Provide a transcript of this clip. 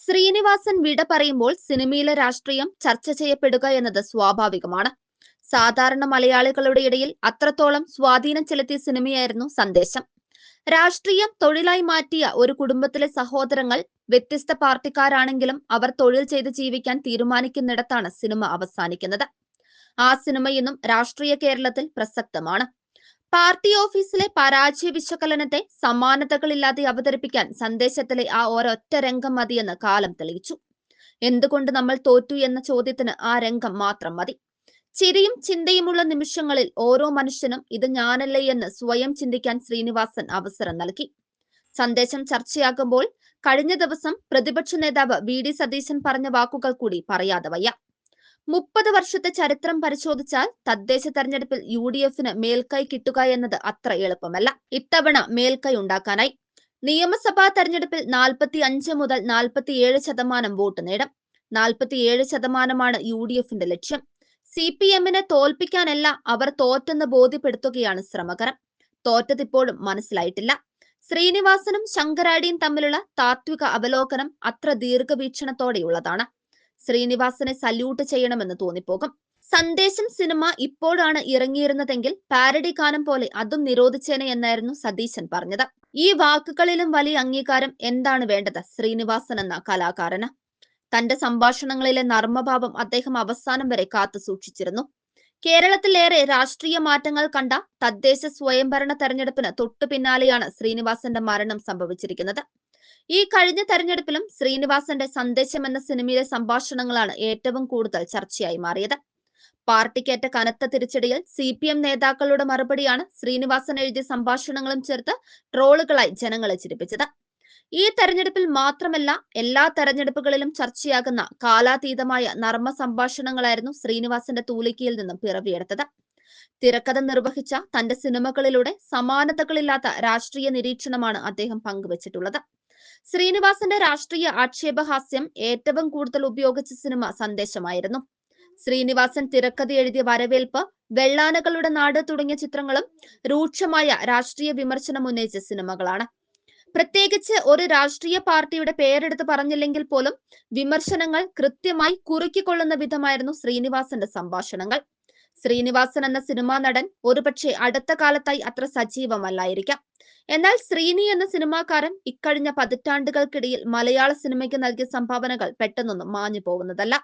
ശ്രീനിവാസൻ വിട പറയുമ്പോൾ സിനിമയിലെ രാഷ്ട്രീയം ചർച്ച ചെയ്യപ്പെടുക എന്നത് സ്വാഭാവികമാണ്. സാധാരണ മലയാളികളുടെ ഇടയിൽ അത്രത്തോളം സ്വാധീനം ചെലുത്തിയ സിനിമയായിരുന്നു സന്ദേശം. രാഷ്ട്രീയം തൊഴിലായി മാറ്റിയ ഒരു കുടുംബത്തിലെ സഹോദരങ്ങൾ വ്യത്യസ്ത പാർട്ടിക്കാരാണെങ്കിലും അവർ തൊഴിൽ ചെയ്ത് ജീവിക്കാൻ തീരുമാനിക്കുന്നിടത്താണ് സിനിമ അവസാനിക്കുന്നത്. ആ സിനിമ ഇന്നും രാഷ്ട്രീയ കേരളത്തിൽ പ്രസക്തമാണ്. പാർട്ടി ഓഫീസിലെ പരാജയ വിശകലനത്തെ സമാനതകളില്ലാതെ അവതരിപ്പിക്കാൻ സന്ദേശത്തിലെ ആ ഒരൊറ്റ രംഗം മതിയെന്ന് കാലം തെളിയിച്ചു. എന്തുകൊണ്ട് നമ്മൾ തോറ്റു എന്ന ചോദ്യത്തിന് ആ രംഗം മാത്രം മതി. ചിരിയും ചിന്തയുമുള്ള നിമിഷങ്ങളിൽ ഓരോ മനുഷ്യനും ഇത് ഞാനല്ലേ എന്ന് സ്വയം ചിന്തിക്കാൻ ശ്രീനിവാസൻ അവസരം നൽകി. സന്ദേശം ചർച്ചയാകുമ്പോൾ കഴിഞ്ഞ ദിവസം പ്രതിപക്ഷ നേതാവ് വി.ഡി. സതീശൻ പറഞ്ഞ വാക്കുകൾ കൂടി പറയാതെ വയ്യ. 30 വർഷത്തെ ചരിത്രം പരിശോധിച്ചാൽ തദ്ദേശ തെരഞ്ഞെടുപ്പിൽ UDFന് മേൽക്കൈ കിട്ടുക എന്നത് അത്ര എളുപ്പമല്ല. ഇത്തവണ മേൽക്കൈ ഉണ്ടാക്കാനായി നിയമസഭാ തെരഞ്ഞെടുപ്പിൽ 45 മുതൽ 47% വോട്ട് നേടും. 47%മാണ് UDFന്റെ ലക്ഷ്യം. CPMനെ തോൽപ്പിക്കാനല്ല, അവർ തോറ്റെന്ന് ബോധ്യപ്പെടുത്തുകയാണ് ശ്രമകരം. തോറ്റതിപ്പോഴും മനസ്സിലായിട്ടില്ല. ശ്രീനിവാസനും ശങ്കരാടിയും തമ്മിലുള്ള താത്വിക അവലോകനം അത്ര ദീർഘവീക്ഷണത്തോടെയുള്ളതാണ്. ശ്രീനിവാസനെ സല്യൂട്ട് ചെയ്യണമെന്ന് തോന്നിപ്പോകും. സന്ദേശം സിനിമ ഇപ്പോഴാണ് ഇറങ്ങിയിരുന്നതെങ്കിൽ പാരഡി ഗാനം പോലെ അതും നിരോധിച്ചേനെ എന്നായിരുന്നു സതീശൻ പറഞ്ഞത്. ഈ വാക്കുകളിലും വലിയ അംഗീകാരം എന്താണ് വേണ്ടത് ശ്രീനിവാസൻ എന്ന കലാകാരന്? തന്റെ സംഭാഷണങ്ങളിലെ നർമ്മഭാവം അദ്ദേഹം അവസാനം വരെ കാത്തു സൂക്ഷിച്ചിരുന്നു. കേരളത്തിലേറെ രാഷ്ട്രീയ മാറ്റങ്ങൾ കണ്ട തദ്ദേശ സ്വയംഭരണ തെരഞ്ഞെടുപ്പിന് തൊട്ടു പിന്നാലെയാണ് ശ്രീനിവാസന്റെ മരണം സംഭവിച്ചിരിക്കുന്നത്. ഈ കഴിഞ്ഞ തെരഞ്ഞെടുപ്പിലും ശ്രീനിവാസന്റെ സന്ദേശം എന്ന സിനിമയിലെ സംഭാഷണങ്ങളാണ് ഏറ്റവും കൂടുതൽ ചർച്ചയായി മാറിയത്. പാർട്ടിക്കേറ്റ കനത്ത തിരിച്ചടിയിൽ CPM നേതാക്കളുടെ മറുപടിയാണ് ശ്രീനിവാസൻ എഴുതിയ സംഭാഷണങ്ങളും ചേർത്ത് ട്രോളുകളായി ജനങ്ങളെ ചിരിപ്പിച്ചത്. ഈ തെരഞ്ഞെടുപ്പിൽ മാത്രമല്ല, എല്ലാ തെരഞ്ഞെടുപ്പുകളിലും ചർച്ചയാകുന്ന കാലാതീതമായ നർമ്മ സംഭാഷണങ്ങളായിരുന്നു ശ്രീനിവാസന്റെ തൂലികയിൽ നിന്നും പിറവിയെടുത്തത്. തിരക്കഥ നിർവഹിച്ച തന്റെ സിനിമകളിലൂടെ സമാനതകളില്ലാത്ത രാഷ്ട്രീയ നിരീക്ഷണമാണ് അദ്ദേഹം പങ്കുവച്ചിട്ടുള്ളത്. ശ്രീനിവാസന്റെ രാഷ്ട്രീയ ആക്ഷേപഹാസ്യം ഏറ്റവും കൂടുതൽ ഉപയോഗിച്ച സിനിമ സന്ദേശമായിരുന്നു. ശ്രീനിവാസൻ തിരക്കഥ എഴുതിയ വരവേൽപ്പ്, വെള്ളാനകളുടെ നാട് തുടങ്ങിയ ചിത്രങ്ങളും രൂക്ഷമായ രാഷ്ട്രീയ വിമർശനം ഉന്നയിച്ച സിനിമകളാണ്. പ്രത്യേകിച്ച് ഒരു രാഷ്ട്രീയ പാർട്ടിയുടെ പേരെടുത്ത് പറഞ്ഞില്ലെങ്കിൽ പോലും വിമർശനങ്ങൾ കൃത്യമായി കുറുക്കിക്കൊള്ളുന്ന വിധമായിരുന്നു ശ്രീനിവാസന്റെ സംഭാഷണങ്ങൾ. ശ്രീനിവാസൻ എന്ന സിനിമാ നടൻ ഒരുപക്ഷെ അടുത്ത കാലത്തായി അത്ര സജീവമല്ലായിരിക്കാം. എന്നാൽ ശ്രീനി എന്ന സിനിമാക്കാരൻ ഇക്കഴിഞ്ഞ പതിറ്റാണ്ടുകൾക്കിടയിൽ മലയാള സിനിമയ്ക്ക് നൽകിയ സംഭാവനകൾ പെട്ടെന്നൊന്നും മാഞ്ഞു പോകുന്നതല്ല.